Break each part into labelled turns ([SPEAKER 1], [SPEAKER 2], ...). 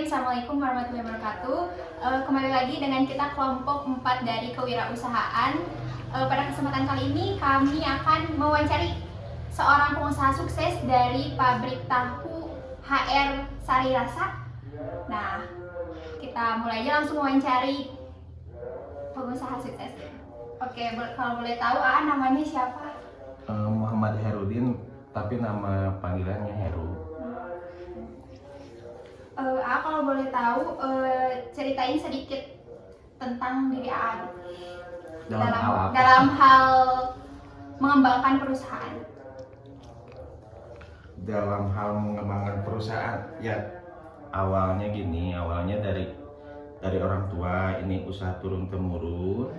[SPEAKER 1] Bismillahirrahmanirrahim. Assalamualaikum warahmatullahi wabarakatuh. Kembali lagi dengan kita kelompok 4 dari kewirausahaan. Pada kesempatan kali ini kami akan mewawancari seorang pengusaha sukses dari pabrik tahu HR Sari Rasa. Nah, kita mulai aja langsung mewawancari pengusaha sukses. Oke, kalau boleh tahu namanya siapa?
[SPEAKER 2] Muhammad Herudin, tapi nama panggilannya Heru.
[SPEAKER 1] Kalau boleh tahu, ceritain sedikit tentang diri AA dalam hal mengembangkan perusahaan.
[SPEAKER 2] Dalam hal mengembangkan perusahaan, ya awalnya dari orang tua. Ini usaha turun temurun.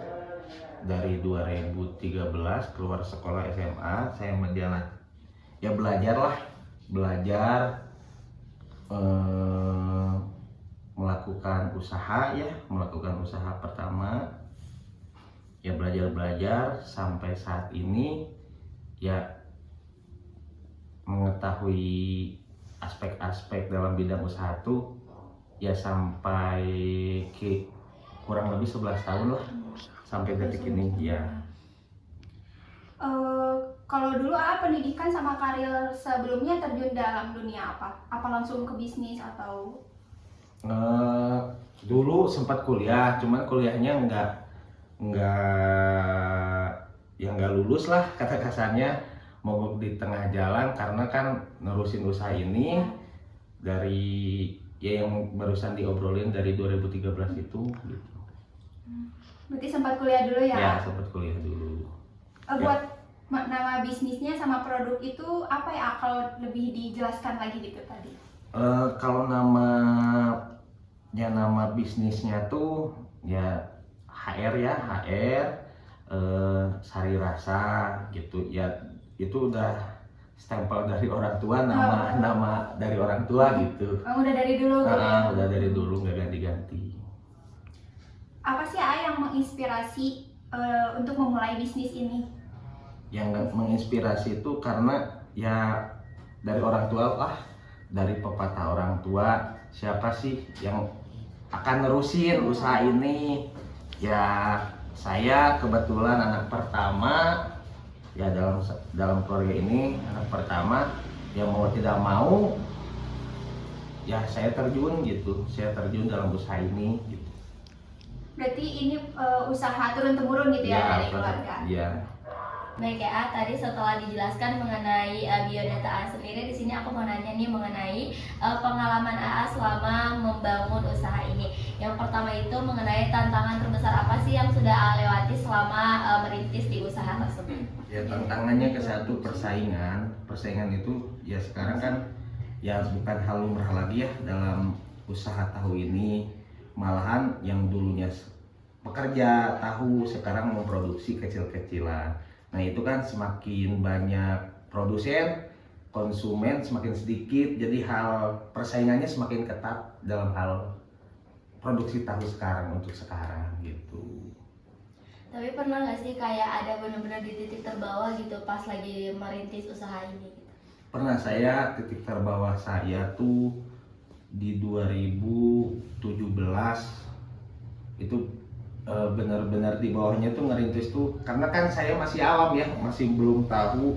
[SPEAKER 2] Dari 2013 keluar sekolah SMA, saya menjalan ya belajar melakukan usaha pertama, ya belajar sampai saat ini ya mengetahui aspek-aspek dalam bidang usaha itu ya sampai ke kurang lebih 11 tahun lah sampai detik ini ya.
[SPEAKER 1] Kalau dulu pendidikan sama karir sebelumnya terjun dalam dunia apa? Apa langsung ke bisnis atau?
[SPEAKER 2] Dulu sempat kuliah, cuman kuliahnya nggak lulus lah, kata kasarnya mogok di tengah jalan karena kan nerusin usaha ini dari ya yang barusan diobrolin dari 2013 itu gitu.
[SPEAKER 1] Berarti sempat kuliah dulu ya?
[SPEAKER 2] Ya, sempat kuliah dulu.
[SPEAKER 1] Buat nama bisnisnya sama produk itu apa ya? Kalau lebih dijelaskan lagi gitu tadi.
[SPEAKER 2] Kalau nama bisnisnya tuh ya HR Sari Rasa gitu ya, itu udah stempel dari orang tua, nama dari orang tua gitu.
[SPEAKER 1] Udah dari dulu.
[SPEAKER 2] Udah dari dulu, nggak ganti-ganti.
[SPEAKER 1] Apa sih yang menginspirasi untuk memulai bisnis ini?
[SPEAKER 2] Yang menginspirasi itu karena ya dari orang tua lah, dari pepatah orang tua, siapa sih yang akan nerusin usaha ini? Ya saya kebetulan anak pertama ya dalam keluarga ini, anak pertama, yang mau tidak mau ya saya terjun dalam usaha ini gitu.
[SPEAKER 1] Berarti ini usaha turun temurun gitu ya dari keluarga.
[SPEAKER 2] Iya.
[SPEAKER 3] Baik ya, tadi setelah dijelaskan mengenai biodata AA sendiri, di sini aku mau nanya nih mengenai pengalaman AA selama membangun usaha ini. Yang pertama itu mengenai tantangan terbesar apa sih yang sudah AA lewati selama merintis di usaha tersebut?
[SPEAKER 2] Ya, tantangannya ke satu persaingan itu ya sekarang kan ya bukan hal lumrah lagi ya dalam usaha tahu ini. Malahan yang dulunya pekerja tahu sekarang memproduksi kecil-kecilan. Nah itu kan semakin banyak produsen, konsumen semakin sedikit, jadi hal persaingannya semakin ketat dalam hal produksi tahu untuk sekarang gitu.
[SPEAKER 3] Tapi pernah nggak sih kayak ada benar-benar di titik terbawah gitu pas lagi merintis usaha ini? Gitu?
[SPEAKER 2] Pernah, saya titik terbawah saya tuh di 2017 itu benar-benar di bawahnya tuh ngerintis tuh karena kan saya masih awam ya, masih belum tahu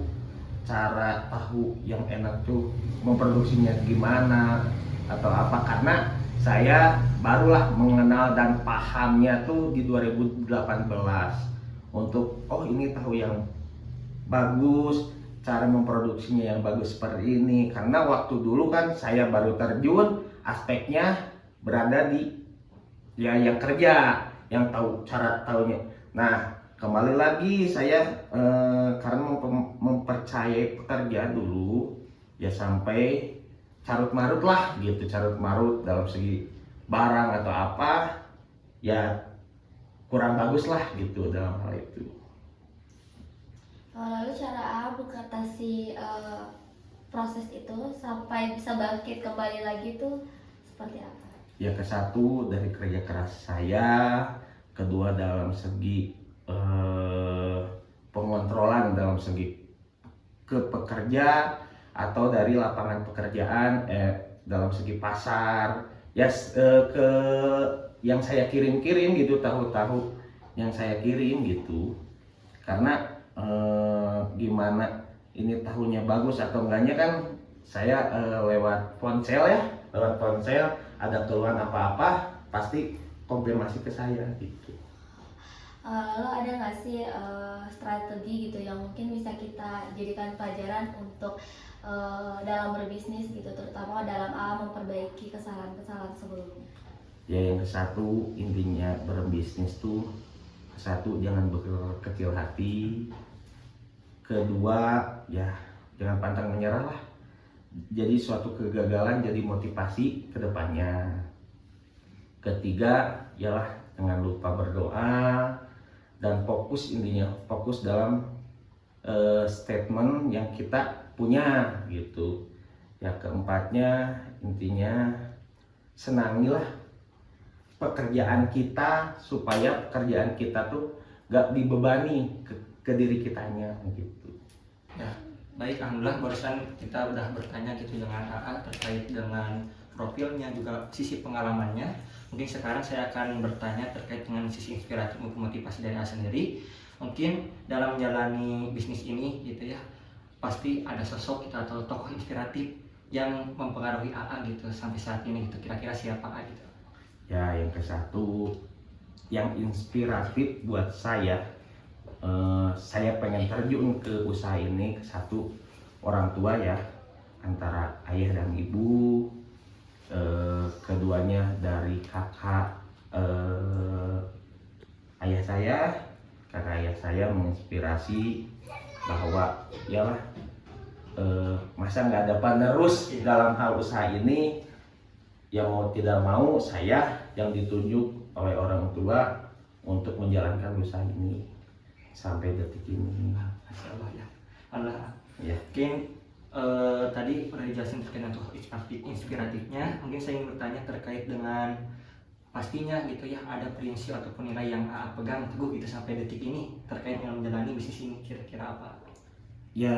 [SPEAKER 2] cara tahu yang enak tuh memproduksinya gimana atau apa, karena saya barulah mengenal dan pahamnya tuh di 2018 untuk ini tahu yang bagus, cara memproduksinya yang bagus seperti ini. Karena waktu dulu kan saya baru terjun, aspeknya berada di ya yang kerja, yang tahu cara tahunya. Nah kembali lagi saya karena mempercayai pekerja dulu ya sampai carut marut dalam segi barang atau apa ya kurang bagus lah gitu dalam hal itu.
[SPEAKER 3] Lalu cara AA mengatasi proses itu sampai bisa bangkit kembali lagi tuh seperti apa?
[SPEAKER 2] Ya ke satu dari kerja keras saya, kedua dalam segi pengontrolan dalam segi ke pekerja atau dari lapangan pekerjaan dalam segi pasar ke yang saya kirim-kirim gitu, tahu-tahu yang saya kirim gitu. Karena gimana ini tahunya bagus atau enggaknya kan saya lewat ponsel ya, lewat ponsel ada keluhan apa-apa pasti konfirmasi ke saya gitu.
[SPEAKER 3] Lalu ada nggak sih strategi gitu yang mungkin bisa kita jadikan pelajaran untuk dalam berbisnis gitu, terutama dalam memperbaiki kesalahan-kesalahan sebelumnya?
[SPEAKER 2] Ya yang ke satu intinya berbisnis tuh, satu jangan berkecil hati, kedua ya jangan pantang menyerah lah. Jadi suatu kegagalan jadi motivasi ke depannya. Ketiga ialah jangan lupa berdoa dan fokus, intinya fokus dalam statement yang kita punya gitu. Yang keempatnya intinya senangilah pekerjaan kita supaya pekerjaan kita tuh gak dibebani ke diri kitanya gitu.
[SPEAKER 4] Ya, baik, alhamdulillah barusan kita udah bertanya gitu dengan AA terkait dengan profilnya juga sisi pengalamannya. Mungkin sekarang saya akan bertanya terkait dengan sisi inspiratif maupun motivasi dari AA sendiri. Mungkin dalam menjalani bisnis ini gitu ya, pasti ada sosok gitu atau tokoh inspiratif yang mempengaruhi AA gitu sampai saat ini gitu. Kira-kira siapa AA gitu?
[SPEAKER 2] Ya yang ke satu yang inspiratif buat saya pengen terjun ke usaha ini, ke satu orang tua ya, antara ayah dan ibu, keduanya dari kakak ayah saya. Kakak ayah saya menginspirasi bahwa yalah masa nggak ada penerus dalam hal usaha ini, ya mau tidak mau saya yang ditunjuk oleh orang tua untuk menjalankan usaha ini sampai detik ini.
[SPEAKER 4] Masya Allah ya. Allah.
[SPEAKER 2] Ya.
[SPEAKER 4] Mungkin tadi udah dijelasin terkait dengan inspiratifnya. Mungkin saya ingin bertanya terkait dengan pastinya gitu ya, ada prinsip ataupun nilai yang AA pegang teguh gitu sampai detik ini terkait dengan menjalani bisnis ini, kira-kira apa?
[SPEAKER 2] Ya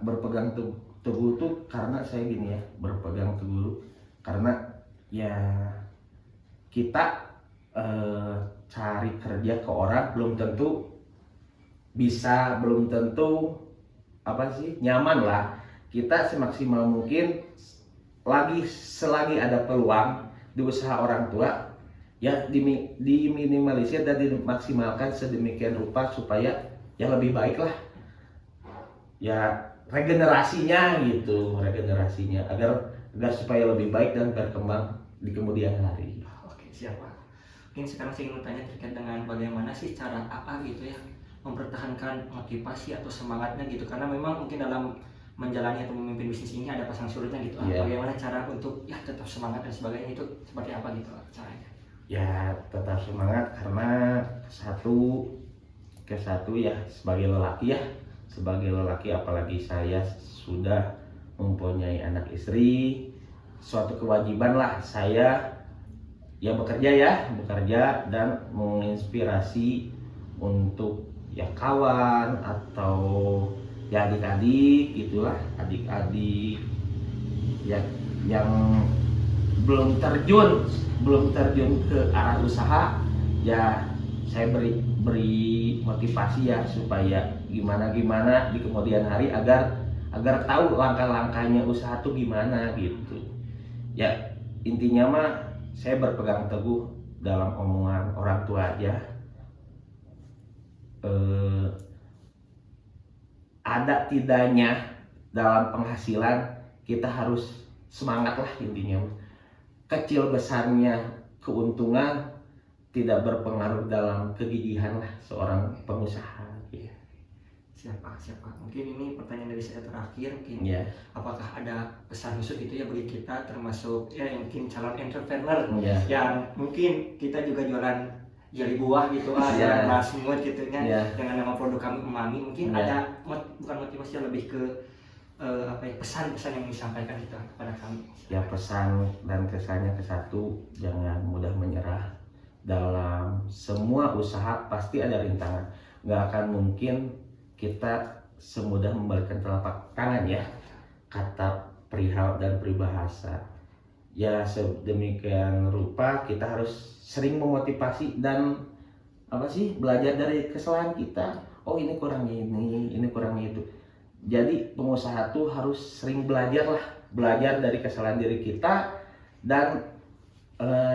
[SPEAKER 2] berpegang teguh tuh karena saya gini ya, berpegang teguh karena ya kita cari kerja ke orang belum tentu bisa, belum tentu apa sih nyaman lah. Kita semaksimal mungkin selagi ada peluang di usaha orang tua ya diminimalisir dan dimaksimalkan sedemikian rupa supaya yang lebih baik lah ya, regenerasinya gitu, regenerasinya agar supaya lebih baik dan berkembang di kemudian hari.
[SPEAKER 4] Oke, siapa? Mungkin sekarang saya ingin bertanya terkait dengan bagaimana sih cara AA gitu ya mempertahankan motivasi atau semangatnya gitu, karena memang mungkin dalam menjalani atau memimpin bisnis ini ada pasang surutnya gitu. Bagaimana cara untuk ya tetap semangat dan sebagainya, itu seperti apa gitu caranya?
[SPEAKER 2] Ya tetap semangat karena satu ya sebagai lelaki apalagi saya sudah mempunyai anak istri, suatu kewajiban lah saya ya bekerja dan menginspirasi untuk ya kawan atau ya adik-adik gitulah, adik-adik ya yang belum terjun ke arah usaha, ya saya beri motivasi ya supaya gimana di kemudian hari agar tahu langkah-langkahnya usaha tuh gimana gitu. Ya intinya mah saya berpegang teguh dalam omongan orang tua aja. Ada tidaknya dalam penghasilan kita harus semangat lah intinya. Kecil besarnya keuntungan tidak berpengaruh dalam kegigihan lah seorang pengusaha. Ya.
[SPEAKER 4] Siapa? Mungkin ini pertanyaan dari saya terakhir. Mungkin
[SPEAKER 2] Ya.
[SPEAKER 4] Apakah ada pesan khusus gitu ya bagi kita termasuk ya yang mungkin calon entrepreneur
[SPEAKER 2] Ya.
[SPEAKER 4] yang mungkin kita juga jualan jeli buah gitu,
[SPEAKER 2] Ya.
[SPEAKER 4] jualan semut gitu kan,
[SPEAKER 2] Ya.
[SPEAKER 4] dengan nama produk kami Umami, mungkin
[SPEAKER 2] Ya.
[SPEAKER 4] ada bukan motivasi, lebih ke pesan-pesan yang disampaikan kita kepada kami.
[SPEAKER 2] Ya pesan dan kesannya ke satu, jangan mudah menyerah. Dalam semua usaha pasti ada rintangan. Nggak akan mungkin kita semudah membalikan telapak tangan ya, kata perihal dan peribahasa. ya sedemikian rupa kita harus sering memotivasi dan belajar dari kesalahan kita. Oh, ini kurang ini kurang itu. Jadi pengusaha tuh harus sering belajar dari kesalahan diri kita dan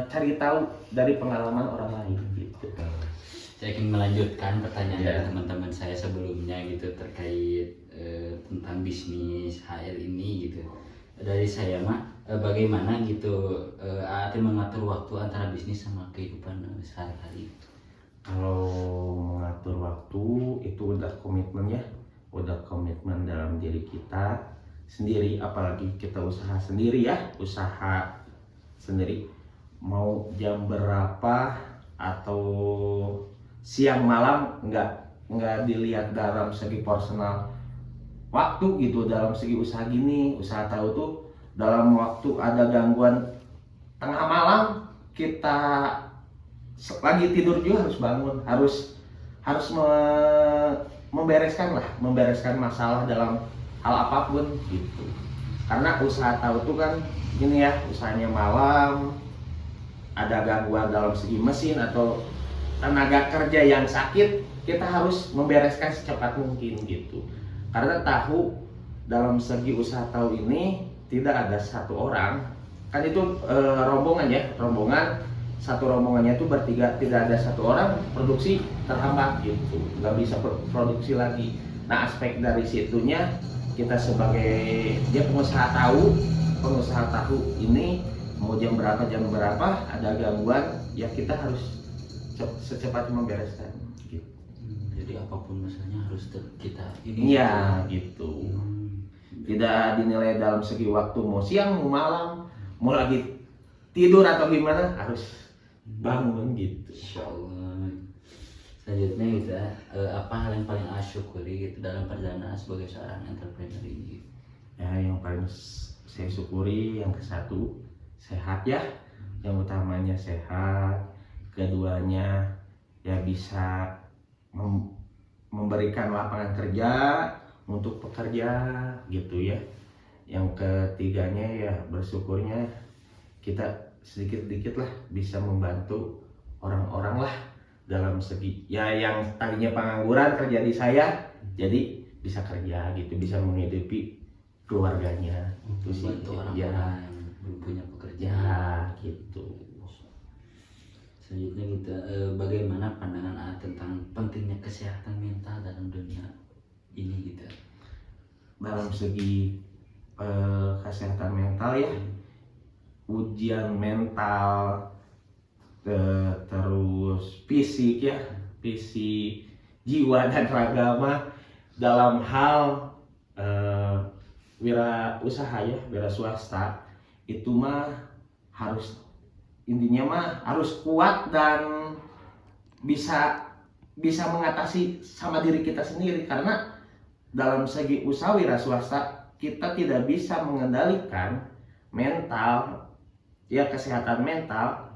[SPEAKER 2] cari tahu dari pengalaman orang lain gitu.
[SPEAKER 5] Saya ingin melanjutkan pertanyaan
[SPEAKER 2] Ya.
[SPEAKER 5] dari teman-teman saya sebelumnya gitu terkait tentang bisnis HR ini gitu. Dari saya mah bagaimana gitu AAT mengatur waktu antara bisnis sama kehidupan sehari-hari.
[SPEAKER 2] Kalau mengatur waktu itu udah komitmen dalam diri kita sendiri, apalagi kita usaha sendiri mau jam berapa atau siang malam nggak dilihat dalam segi personal waktu gitu. Dalam segi usaha tahu tuh dalam waktu ada gangguan tengah malam, kita lagi tidur juga harus bangun, harus membereskan masalah dalam hal apapun gitu. Karena usaha tahu tuh kan gini ya, usahanya malam, ada gangguan dalam segi mesin atau tenaga kerja yang sakit, kita harus membereskan secepat mungkin gitu. Karena tahu dalam segi usaha tahu ini tidak ada satu orang, kan itu rombongan, satu rombongannya itu bertiga, tidak ada satu orang, produksi terhambat gitu, nggak bisa produksi lagi. Nah, aspek dari situnya kita sebagai pengusaha tahu ini mau jam berapa ada gangguan, ya kita harus secepatnya membereskan gitu.
[SPEAKER 5] Jadi apapun masalahnya harus kita ini.
[SPEAKER 2] Iya gitu. Tidak dinilai dalam segi waktu, mau siang mau malam, mau lagi tidur atau gimana, harus bangun gitu.
[SPEAKER 5] Insya Allah. Selanjutnya gitu apa hal yang paling syukuri gitu dalam perjalanan sebagai seorang entrepreneur ini?
[SPEAKER 2] Ya, yang paling saya syukuri yang ke-1 sehat ya, yang utamanya sehat, keduanya ya bisa memberikan lapangan kerja untuk pekerja gitu ya. Yang ketiganya ya bersyukurnya kita sedikit-sedikit lah bisa membantu orang-orang lah dalam segi ya yang tadinya pengangguran kerja di saya jadi bisa kerja gitu, bisa menghidupi keluarganya itu sih
[SPEAKER 5] Membantu
[SPEAKER 2] ya.
[SPEAKER 5] orang-orang yang belum punya pekerjaan.
[SPEAKER 2] Ya gitu.
[SPEAKER 5] Selanjutnya kita bagaimana pandangan A tentang pentingnya kesehatan mental dalam dunia ini gitu.
[SPEAKER 2] Dalam segi kesehatan mental ya, ujian mental terus fisik ya, fisik, jiwa dan raga mah dalam hal wira usaha ya, wira swasta itu mah harus intinya mah harus kuat dan bisa mengatasi sama diri kita sendiri. Karena dalam segi usaha wira swasta kita tidak bisa mengendalikan mental ya, kesehatan mental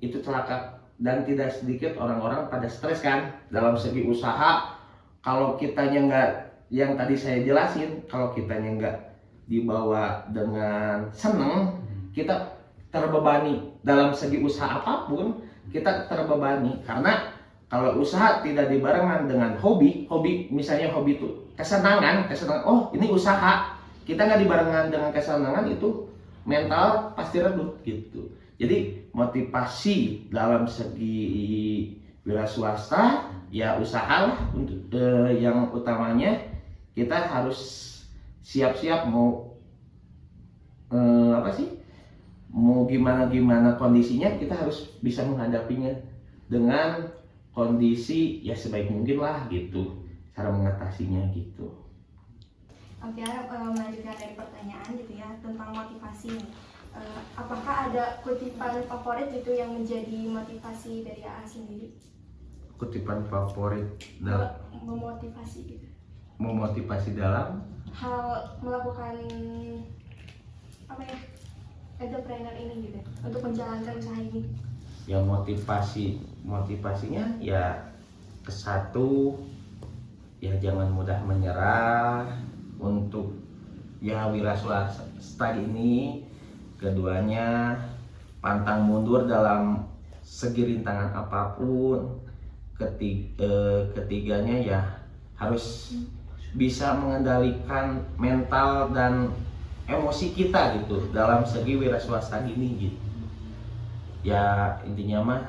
[SPEAKER 2] itu celaka, dan tidak sedikit orang-orang pada stres kan dalam segi usaha. Kalau kitanya nggak, yang tadi saya jelasin, kalau kitanya nggak dibawa dengan seneng, kita terbebani. Dalam segi usaha apapun kita terbebani, karena kalau usaha tidak dibarengan dengan hobi misalnya hobi itu kesenangan, oh ini usaha, kita nggak dibarengan dengan kesenangan, itu mental pasti redup gitu. Jadi motivasi dalam segi wira swasta ya usaha untuk yang utamanya kita harus siap-siap mau mau gimana kondisinya, kita harus bisa menghadapinya dengan kondisi ya sebaik mungkin lah gitu, cara mengatasinya gitu.
[SPEAKER 1] Oke, melanjutkan dari pertanyaan gitu ya tentang motivasi nih. Apakah ada kutipan favorit gitu yang menjadi motivasi dari AA sendiri?
[SPEAKER 2] Kutipan favorit dalam
[SPEAKER 1] Memotivasi gitu.
[SPEAKER 2] memotivasi dalam
[SPEAKER 1] Hal melakukan entrepreneur ini gitu untuk menjalankan usaha ini.
[SPEAKER 2] ya, motivasinya ya ke-1 ya jangan mudah menyerah untuk ya wira swasta ini, keduanya pantang mundur dalam segi rintangan apapun, ketiganya ya harus bisa mengendalikan mental dan emosi kita gitu dalam segi wiraswasta ini gitu. Ya intinya mah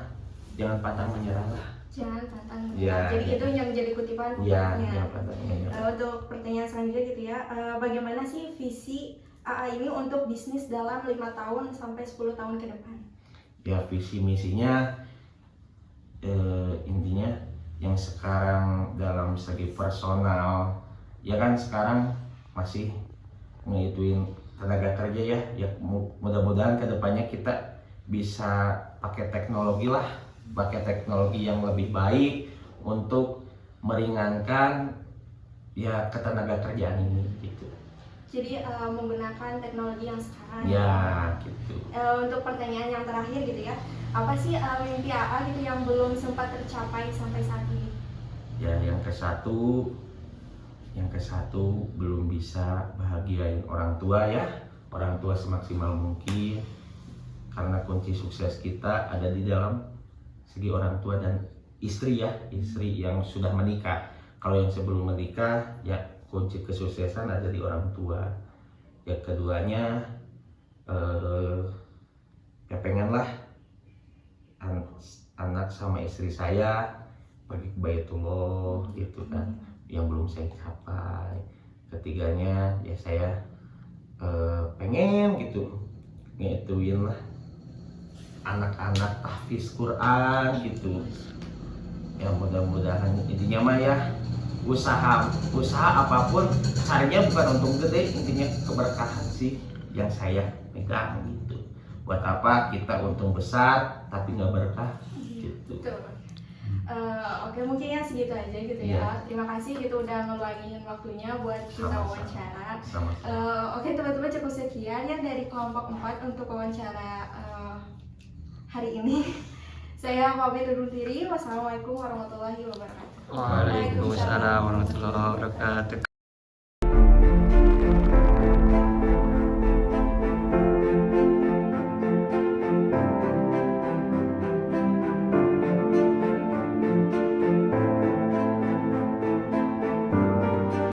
[SPEAKER 2] jangan pantang menyerah lah.
[SPEAKER 1] Jangan pantang.
[SPEAKER 2] Ya,
[SPEAKER 1] Jadi
[SPEAKER 2] ya.
[SPEAKER 1] itu yang jadi kutipan
[SPEAKER 2] Ya,
[SPEAKER 1] pokoknya.
[SPEAKER 2] jangan pantang menyerah.
[SPEAKER 1] Untuk pertanyaan selanjutnya gitu ya, bagaimana sih visi AA ini untuk bisnis dalam 5 tahun sampai 10 tahun ke depan?
[SPEAKER 2] Ya visi misinya intinya yang sekarang dalam segi personal ya kan sekarang masih ngituin tenaga kerja ya mudah-mudahan kedepannya kita bisa pakai teknologi yang lebih baik untuk meringankan ya ketenaga kerjaan ini gitu.
[SPEAKER 1] Jadi menggunakan teknologi yang sekarang.
[SPEAKER 2] Ya gitu.
[SPEAKER 1] Untuk pertanyaan yang terakhir gitu ya, apa sih mimpi AA gitu yang belum sempat tercapai sampai saat ini?
[SPEAKER 2] Ya yang ke satu belum bisa bahagiain orang tua ya, orang tua semaksimal mungkin, karena kunci sukses kita ada di dalam segi orang tua dan istri ya, istri yang sudah menikah. Kalau yang sebelum menikah ya kunci kesuksesan ada di orang tua. Ya keduanya ya pengenlah anak sama istri saya pergi ke Baitullah gitu kan, yang belum saya capai. Ketiganya ya saya pengen gitu ngituin lah anak-anak tahfiz Quran gitu. Ya mudah-mudahan intinya mah ya usaha apapun caranya bukan untung gede, intinya keberkahan sih yang saya pegang gitu. Buat apa kita untung besar tapi nggak berkah gitu.
[SPEAKER 1] Betul. Oke mungkin ya segitu aja gitu ya.
[SPEAKER 2] Iya.
[SPEAKER 1] Terima kasih gitu udah ngeluangin waktunya buat kita
[SPEAKER 2] Sama-sama.
[SPEAKER 1] wawancara.
[SPEAKER 2] Sama-sama.
[SPEAKER 1] Oke teman-teman, cukup sekian ya dari kelompok 4 untuk wawancara hari ini. Saya pamit undur diri. Wassalamualaikum warahmatullahi wabarakatuh.
[SPEAKER 4] Waalaikumsalam warahmatullahi wabarakatuh.